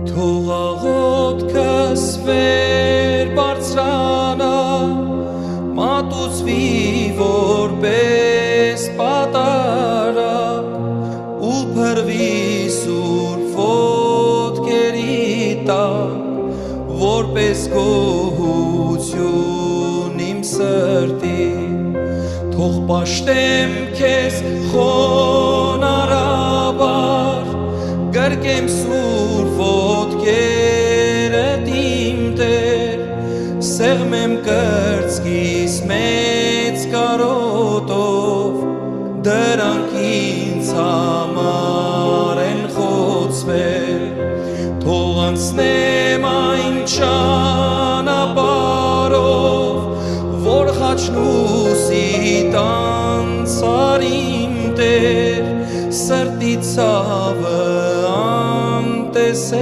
Թող աղոթքս վեր բարձրանա, մատուցվի որպես պատարակ, ու փրվի սուրբ ոտքերի տակ, որպես գոհություն իմ սրտի։ Թող պաշտեմ քեզ խոնարհաբար, գրկեմ սուրբ ոտքերդ իմ Տեր, սեղմեմ կրծքիս մեծ կարոտով, դրանք ինձ համար են խոցվել։ Թող անցնեմ այն ճանապարհով, որ խաչնուսիտ անցար իմ Տեր, սրտի ցավը անտեսել